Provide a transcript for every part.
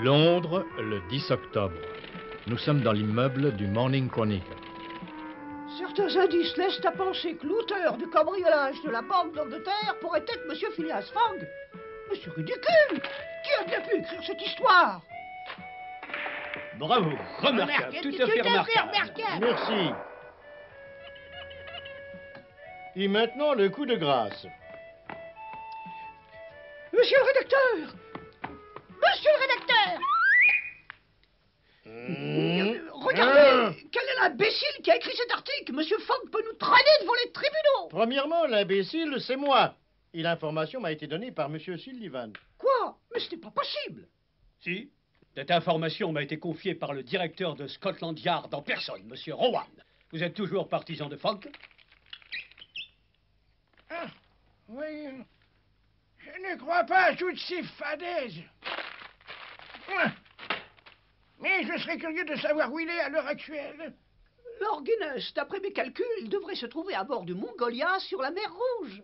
Londres, le 10 octobre. Nous sommes dans l'immeuble du Morning Chronicle. Certains indices laissent à penser que l'auteur du cambriolage de la Banque d'Angleterre pourrait être Monsieur Phileas Fogg. Mais c'est ridicule! Qui a bien pu écrire cette histoire? Bravo, remarquable, tout à fait remarquable. Merci. Et maintenant, le coup de grâce. Monsieur le rédacteur! Monsieur le rédacteur! Regardez, quel est l'imbécile qui a écrit cet article? Monsieur Fogg peut nous traîner devant les tribunaux. Premièrement, l'imbécile, c'est moi. Et l'information m'a été donnée par Monsieur Sullivan. Quoi? Mais ce n'est pas possible. Si, cette information m'a été confiée par le directeur de Scotland Yard en personne, Monsieur Rowan. Vous êtes toujours partisan de Fogg? Ah, oui. Je ne crois pas à toutes ces fadaises. Mais je serais curieux de savoir où il est à l'heure actuelle. Lord Guinness, d'après mes calculs, devrait se trouver à bord du Mongolia sur la mer Rouge.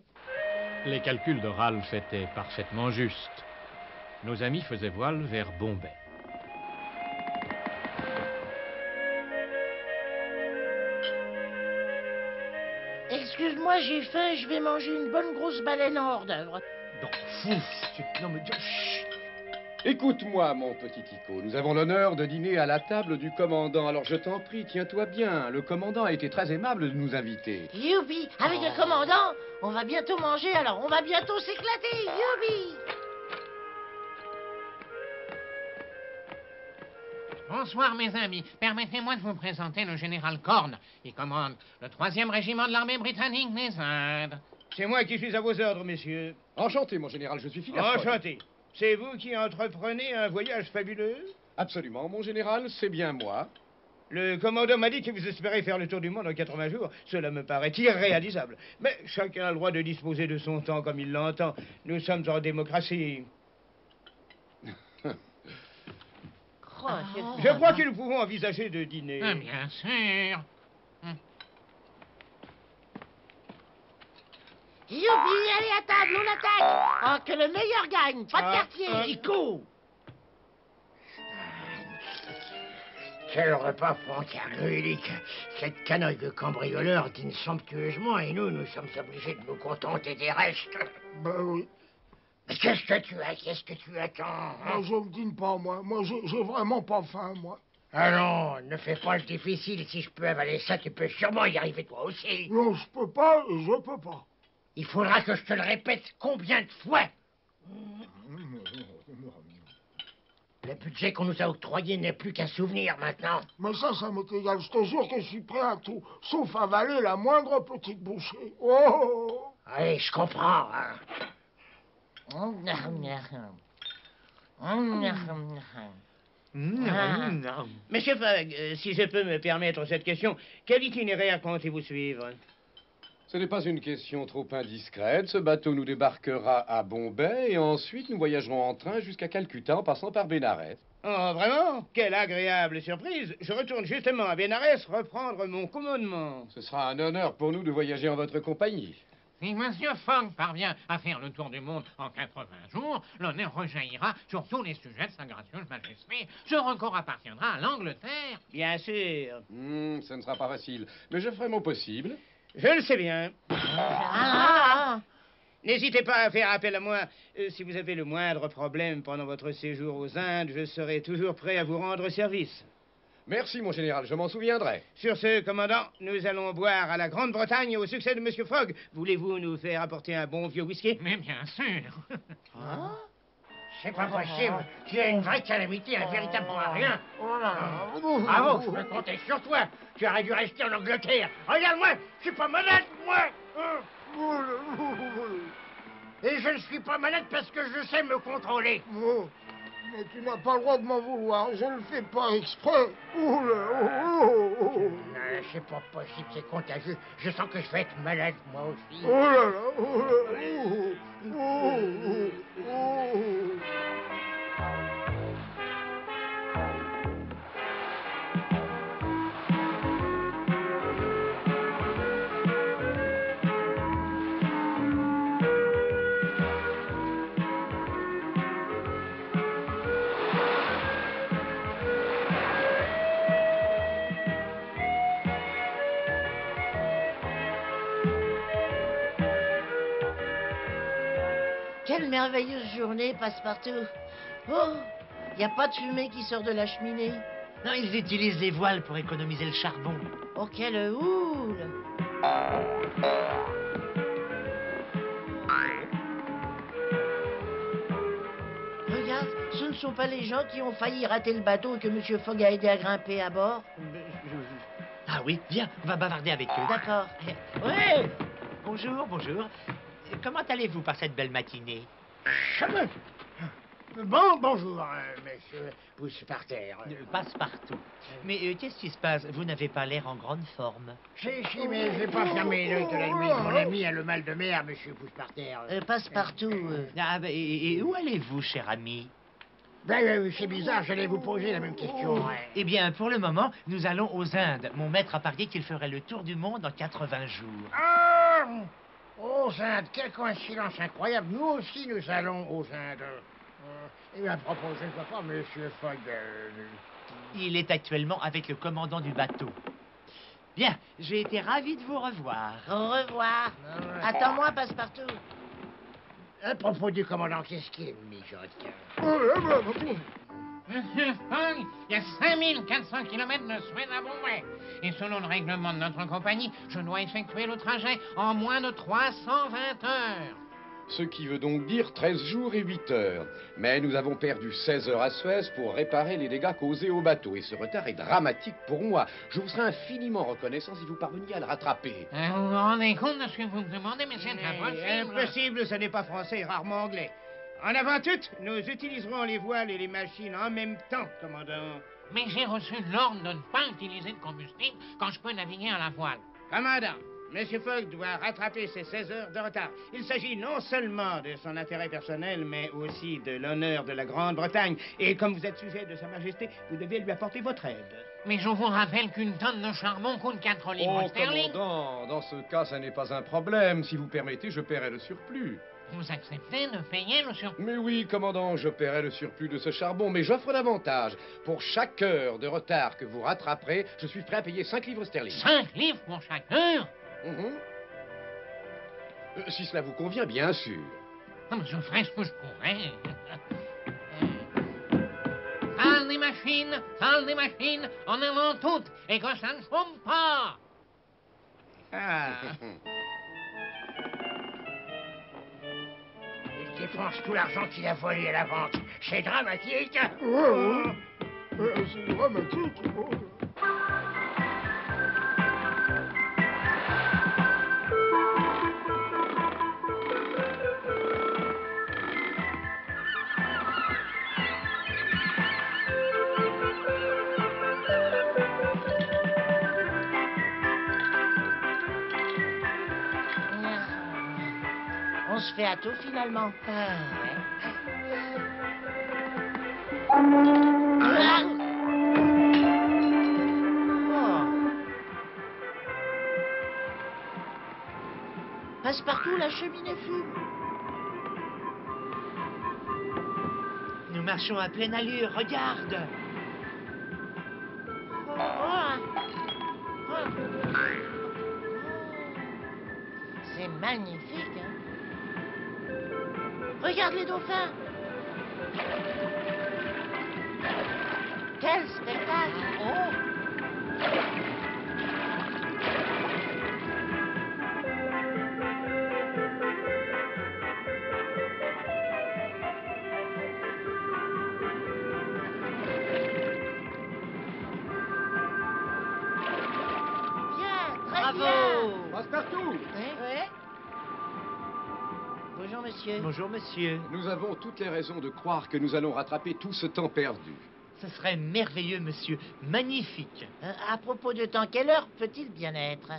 Les calculs de Ralph étaient parfaitement justes. Nos amis faisaient voile vers Bombay. Excuse-moi, j'ai faim, je vais manger une bonne grosse baleine en hors d'œuvre. Non, fou, non mais... Chut. Écoute-moi, mon petit Tico, nous avons l'honneur de dîner à la table du commandant, alors je t'en prie, tiens-toi bien. Le commandant a été très aimable de nous inviter. Youpi, avec le commandant, on va bientôt manger, alors on va bientôt s'éclater, youpi. Bonsoir, mes amis. Permettez-moi de vous présenter le général Corn. Il commande le 3e régiment de l'armée britannique des Indes. C'est moi qui suis à vos ordres, messieurs. Enchanté, mon général, je suis Phileas Fogg. Enchanté. C'est vous qui entreprenez un voyage fabuleux? Absolument, mon général, c'est bien moi. Le commandant m'a dit que vous espérez faire le tour du monde en 80 jours. Cela me paraît irréalisable. Mais chacun a le droit de disposer de son temps comme il l'entend. Nous sommes en démocratie. Je crois que nous pouvons envisager de dîner. Ah, bien sûr. Youpi, allez à table, on attaque. Oh, que le meilleur gagne, pas de quartier. Nico! Quel repas fantastique. Cette canaille de cambrioleurs dîne somptueusement et nous sommes obligés de nous contenter des restes. Ben oui. Mais qu'est-ce que tu as? Qu'est-ce que tu attends? Moi, je ne dîne pas, moi. Moi, j'ai vraiment pas faim, moi. Allons, ne fais pas le difficile. Si je peux avaler ça, tu peux sûrement y arriver toi aussi. Non, je peux pas et je peux pas. Il faudra que je te le répète combien de fois? Le budget qu'on nous a octroyé n'est plus qu'un souvenir maintenant. Mais ça m'est égal. Je te jure que je suis prêt à tout, sauf à avaler la moindre petite bouchée. Oh! Allez, je comprends. Monsieur Fogg, si je peux me permettre cette question, quel itinéraire comptez-vous suivre? Ce n'est pas une question trop indiscrète. Ce bateau nous débarquera à Bombay et ensuite nous voyagerons en train jusqu'à Calcutta en passant par Bénarès. Oh, vraiment? Quelle agréable surprise! Je retourne justement à Bénarès reprendre mon commandement. Ce sera un honneur pour nous de voyager en votre compagnie. Si Monsieur Fogg parvient à faire le tour du monde en 80 jours, l'honneur rejaillira sur tous les sujets de sa gracieuse majesté. Ce record appartiendra à l'Angleterre. Bien sûr. Ce ne sera pas facile, mais je ferai mon possible. Je le sais bien. N'hésitez pas à faire appel à moi. Si vous avez le moindre problème pendant votre séjour aux Indes, je serai toujours prêt à vous rendre service. Merci, mon général, je m'en souviendrai. Sur ce, commandant, nous allons boire à la Grande-Bretagne et au succès de Monsieur Fogg. Voulez-vous nous faire apporter un bon vieux whisky? Mais bien sûr. C'est pas possible. Tu as une vraie calamité, un véritable rien. Oh Bravo, je peux compter sur toi. Tu aurais dû rester en Angleterre. Regarde-moi, je suis pas malade, moi. Et je ne suis pas malade parce que je sais me contrôler. Mais tu n'as pas le droit de m'en vouloir. Je ne le fais pas exprès. Non, c'est pas possible, c'est contagieux. Je sens que je vais être malade, moi aussi. Quelle merveilleuse journée, Passepartout. Oh, y a pas de fumée qui sort de la cheminée. Non, ils utilisent les voiles pour économiser le charbon. Oh, quelle houle. Regarde, ce ne sont pas les gens qui ont failli rater le bateau et que M. Fogg a aidé à grimper à bord? Ah oui, viens, on va bavarder avec eux. D'accord. Ouais. Bonjour, bonjour. Comment allez-vous par cette belle matinée? Bon, bonjour, monsieur Pousse-par-terre. Passe-partout. Mais qu'est-ce qui se passe? Vous n'avez pas l'air en grande forme. Si, mais j'ai pas fermé l'œil de la nuit. Mon ami a le mal de mer, monsieur Pousse-par-terre. Passepartout. Ah, et où allez-vous, cher ami? Ben, c'est bizarre, j'allais vous poser la même question. Eh bien, pour le moment, nous allons aux Indes. Mon maître a parié qu'il ferait le tour du monde en 80 jours. Ah, aux Indes, quelle coïncidence incroyable. Nous aussi, nous allons aux Indes. Et à propos, je ne vois pas monsieur Fogg. Il est actuellement avec le commandant du bateau. Bien, j'ai été ravi de vous revoir. Au revoir. Attends-moi, Passepartout. À propos du commandant, qu'est-ce qu'il mijote? Monsieur Fogg, il y a 5400 km de Suez à Bombay. Et selon le règlement de notre compagnie, je dois effectuer le trajet en moins de 320 heures. Ce qui veut donc dire 13 jours et 8 heures. Mais nous avons perdu 16 heures à Suez pour réparer les dégâts causés au bateau. Et ce retard est dramatique pour moi. Je vous serais infiniment reconnaissant si vous parveniez à le rattraper. Vous vous rendez compte de ce que vous me demandez, mais c'est impossible. Impossible, ce n'est pas français, rarement anglais. En avant toute, nous utiliserons les voiles et les machines en même temps, commandant. Mais j'ai reçu l'ordre de ne pas utiliser de combustible quand je peux naviguer à la voile. Commandant, Monsieur Fogg doit rattraper ses 16 heures de retard. Il s'agit non seulement de son intérêt personnel, mais aussi de l'honneur de la Grande-Bretagne. Et comme vous êtes sujet de Sa Majesté, vous devez lui apporter votre aide. Mais je vous rappelle qu'une tonne de charbon coûte 4 livres sterling. Commandant, dans ce cas, ça n'est pas un problème. Si vous permettez, je paierai le surplus. Vous acceptez de payer le surplus? Mais oui, commandant, je paierai le surplus de ce charbon, mais j'offre davantage. Pour chaque heure de retard que vous rattraperez, je suis prêt à payer 5 livres sterling. 5 livres pour chaque heure? Si cela vous convient, bien sûr. Ah, mais je ferai ce que je pourrai. Salle des machines, en avant toutes, et que ça ne chôme pas. Ah. Il dépense tout l'argent qu'il a volé à la banque. C'est dramatique. C'est dramatique. On se fait à tout finalement. Ah. Oh. Passepartout, la cheminée fume. Nous marchons à pleine allure, regarde. C'est magnifique, hein? Regarde les dauphins. Quel spectacle! Oh! Passe-partout. Oui. Bonjour, monsieur. Bonjour, monsieur. Nous avons toutes les raisons de croire que nous allons rattraper tout ce temps perdu. Ce serait merveilleux, monsieur. Magnifique. À propos de temps, quelle heure peut-il bien être?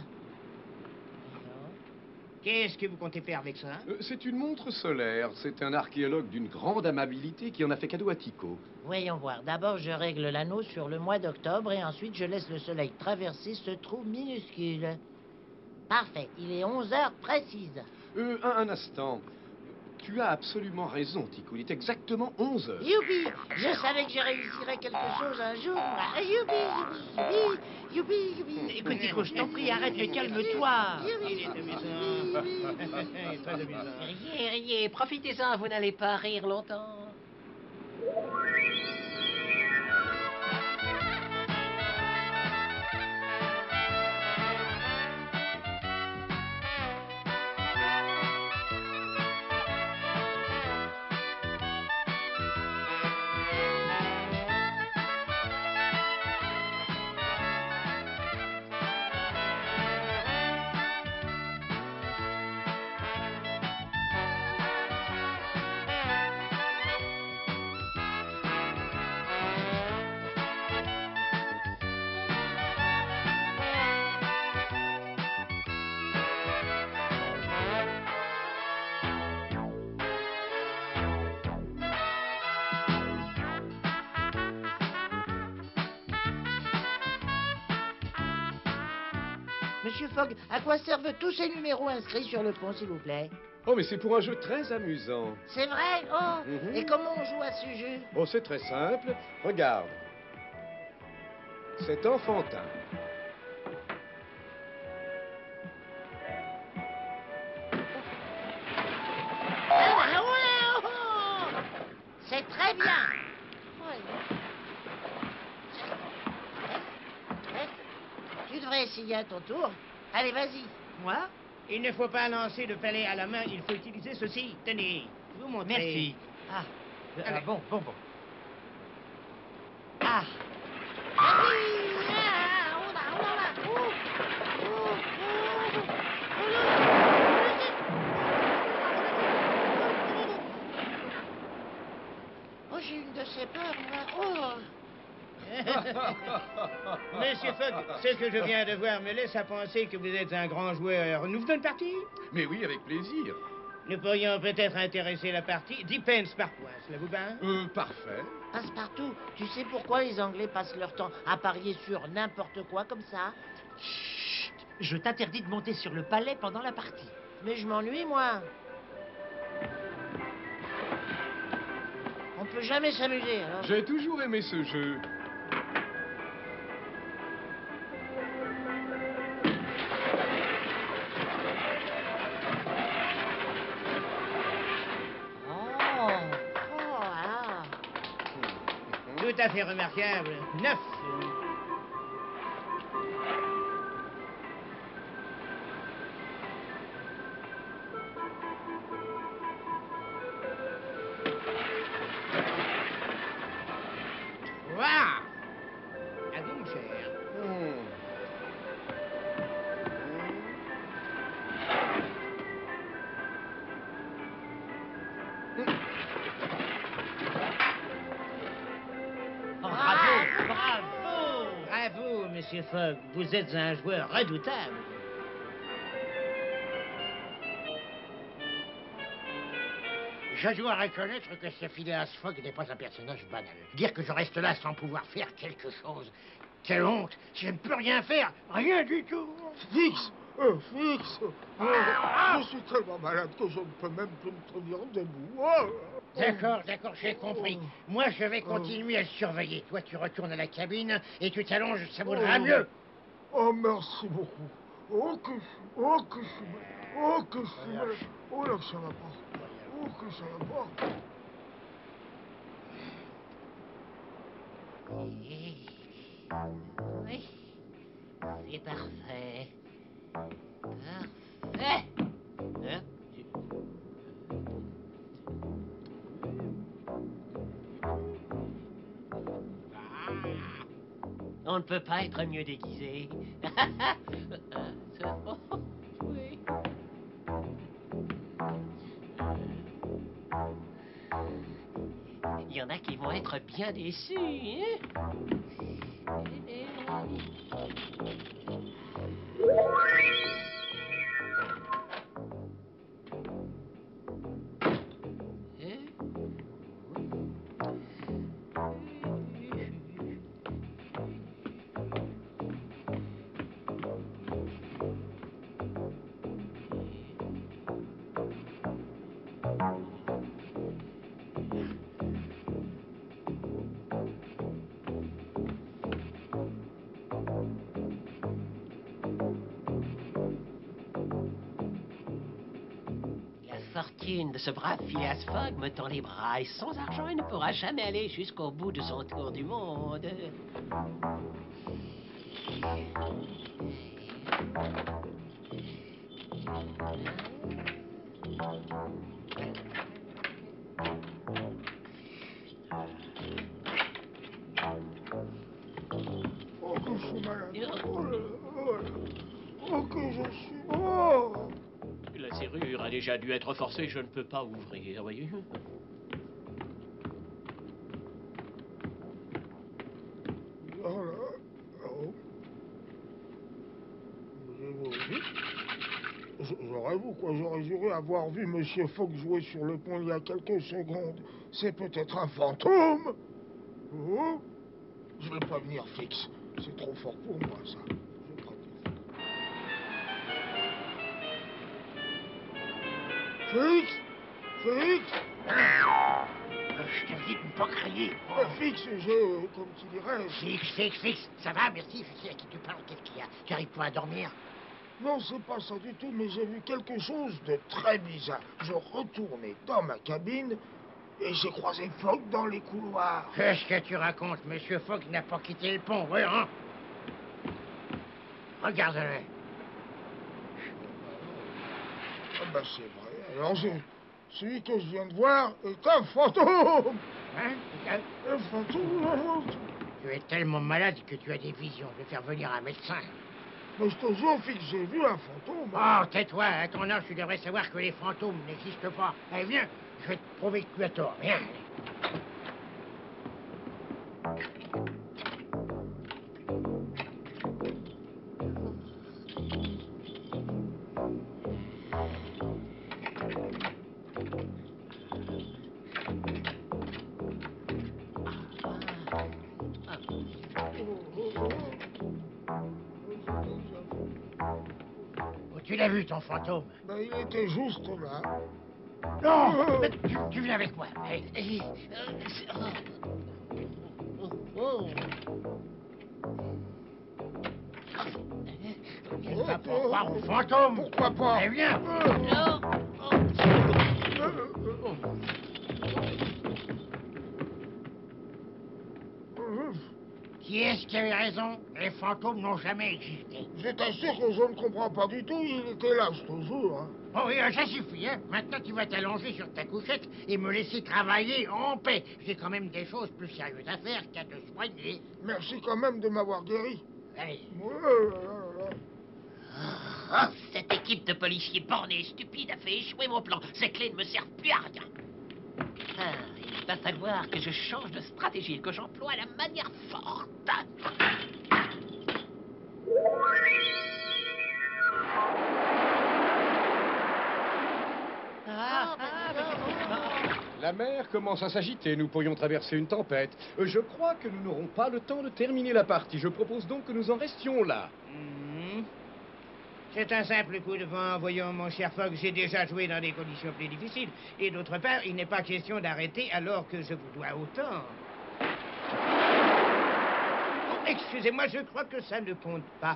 Qu'est-ce que vous comptez faire avec ça? C'est une montre solaire. C'est un archéologue d'une grande amabilité qui en a fait cadeau à Tycho. Voyons voir. D'abord, je règle l'anneau sur le mois d'octobre et ensuite, je laisse le soleil traverser ce trou minuscule. Parfait. Il est 11 heures précises. Un instant. Tu as absolument raison, Tico. Il est exactement 11 heures. Youpi! Je savais que je réussirais quelque chose un jour, moi. Youpi, youpi, youpi, youpi, youpi. Petit gros, je t'en prie, arrête et calme-toi. Il est amusant. Très amusant. Riez, riez, profitez-en, vous n'allez pas rire longtemps. Monsieur Fogg, à quoi servent tous ces numéros inscrits sur le pont, s'il vous plaît? Oh, mais c'est pour un jeu très amusant. C'est vrai? Oh! Mhm. Et comment on joue à ce jeu? Oh, c'est très simple. Regarde. C'est enfantin. Ah, ouais, oh! C'est très bien! Ouais. Tu devrais essayer à ton tour. Allez, vas-y. Moi? Il ne faut pas lancer le palais à la main, il faut utiliser ceci. Tenez, je vous montre. Merci. Ah, Allez. bon. Ah! Ah, oh là, oh là là. Oh, oh, oh, j'ai une de ces peurs, moi. Oh! Monsieur Fogg, ce que je viens de voir me laisse à penser que vous êtes un grand joueur. Nous faisons une partie? Mais oui, avec plaisir. Nous pourrions peut-être intéresser la partie 10 pence par point, cela vous va? Parfait. Passe-partout, tu sais pourquoi les Anglais passent leur temps à parier sur n'importe quoi comme ça? Chut, je t'interdis de monter sur le palais pendant la partie. Mais je m'ennuie, moi. On peut jamais s'amuser, alors. J'ai toujours aimé ce jeu. Tout à fait remarquable. 9. Waouh! À vous, mon cher. Bravo, Monsieur Fogg. Vous êtes un joueur redoutable. Je dois reconnaître que ce Phileas Fogg n'est pas un personnage banal. Dire que je reste là sans pouvoir faire quelque chose. Quelle honte! Je ne peux rien faire! Rien du tout! Fix! Fix! Je suis tellement malade que je ne peux même plus me tenir debout. D'accord, j'ai compris. Moi, je vais continuer à le surveiller. Toi, tu retournes à la cabine et tu t'allonges, ça vaudra mieux. Oh, merci beaucoup. Oh, que je suis mal. Oh, que je suis mal. Oh, là, ça va pas. Oh, que ça va pas. Oui, c'est parfait. Parfait. Hein? On ne peut pas être mieux déguisé. Oui. Il y en a qui vont être bien déçus, hein? fortune de ce brave Phileas Fogg me tend les bras et sans argent, il ne pourra jamais aller jusqu'au bout de son tour du monde. Oh, que je suis malade. Oh, que je suis mort. La serrure a déjà dû être forcée, je ne peux pas ouvrir, voyez. Oh là. Oh. J'aurais vu quoi, j'aurais juré avoir vu Monsieur Fogg jouer sur le pont il y a quelques secondes. C'est peut-être un fantôme. Oh. Je vais pas venir fixe. C'est trop fort pour moi, ça. Je vais pas venir. Fixe. Fixe. Je t'ai dit de ne pas crier. Fixe, comme tu dirais... Fixe. Ça va, merci. Je sais à qui tu parles. Qu'est-ce qu'il y a? Tu arrives pas à dormir? Non, c'est pas ça du tout, mais j'ai vu quelque chose de très bizarre. Je retournais dans ma cabine et j'ai croisé Fogg dans les couloirs. Qu'est-ce que tu racontes? Monsieur Fogg n'a pas quitté le pont, oui, hein? Regarde-le. Ah bah c'est vrai. Alors, celui que je viens de voir est un fantôme. Hein? Un fantôme. Tu es tellement malade que tu as des visions. Je vais faire venir un médecin. Mais je te jure, Fix, j'ai vu un fantôme. Oh, tais-toi. À ton âge, tu devrais savoir que les fantômes n'existent pas. Allez, viens. Je vais te prouver que tu as tort. Viens. Tu l'as vu, ton fantôme? Ben, il était juste là. Non, mais tu viens avec moi. Allez. Il va pas croire au fantôme. Pourquoi pas? Allez, viens. Qui est-ce qui avait raison? Les fantômes n'ont jamais existé. Je t'assure que je ne comprends pas du tout. Il était là, je te jure. Hein. Oh oui, ça suffit, hein. Maintenant, tu vas t'allonger sur ta couchette et me laisser travailler en paix. J'ai quand même des choses plus sérieuses à faire qu'à te soigner. Merci quand même de m'avoir guéri. Allez. Cette équipe de policiers bornés et stupides a fait échouer mon plan. Ces clés ne me servent plus à rien. Il va falloir que je change de stratégie et que j'emploie la manière forte. La mer commence à s'agiter, nous pourrions traverser une tempête. Je crois que nous n'aurons pas le temps de terminer la partie. Je propose donc que nous en restions là. C'est un simple coup de vent. Voyons, mon cher Fogg, j'ai déjà joué dans des conditions plus difficiles. Et d'autre part, il n'est pas question d'arrêter alors que je vous dois autant. Oh, excusez-moi, je crois que ça ne compte pas.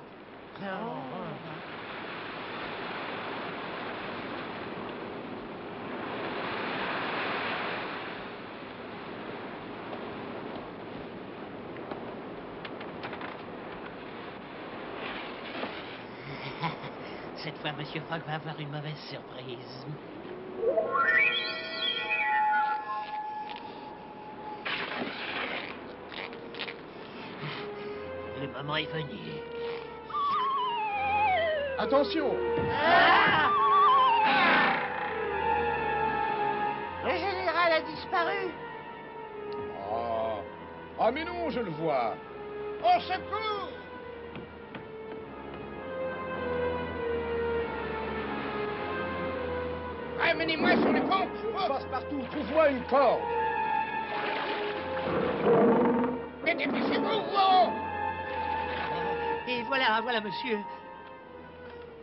Cette fois, Monsieur Fogg va avoir une mauvaise surprise. Le moment est venu. Attention! Le général a disparu. Oh. Ah mais non, je le vois. Au secours! Ramenez-moi sur le pont! Passe-partout, trouve-moi une corde. Mais dépêchez-vous! Oh! Et voilà, monsieur.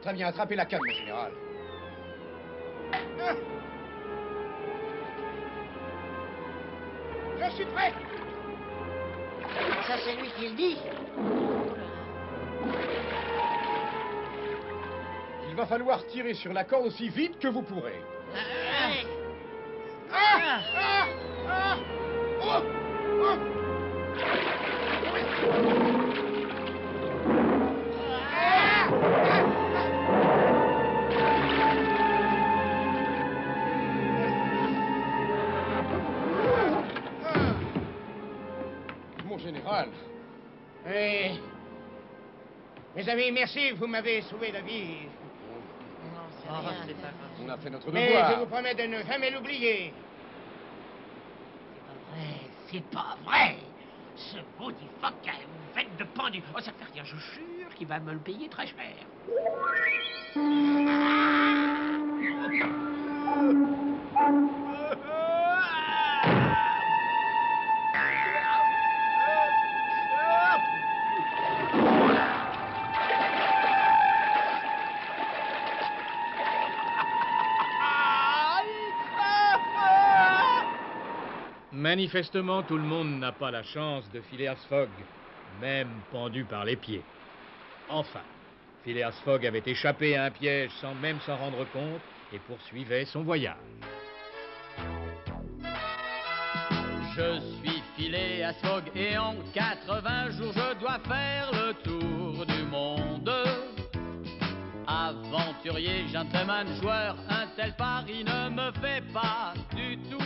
Très bien, attrapez la canne, mon général. Je suis prêt! Ça, c'est lui qui le dit. Il va falloir tirer sur la corde aussi vite que vous pourrez. Mon général. Oui. Mes amis, merci, vous m'avez sauvé la vie. On a fait notre Mais devoir. je vous promets de ne jamais l'oublier. C'est pas vrai. Ce maudit phoque a une bête de pendu. Oh, ça fait rien, je jure qu'il va me le payer très cher. Manifestement, tout le monde n'a pas la chance de Phileas Fogg, même pendu par les pieds. Enfin, Phileas Fogg avait échappé à un piège sans même s'en rendre compte et poursuivait son voyage. Je suis Phileas Fogg et en 80 jours je dois faire le tour du monde. Aventurier, gentleman, joueur, un tel pari ne me fait pas du tout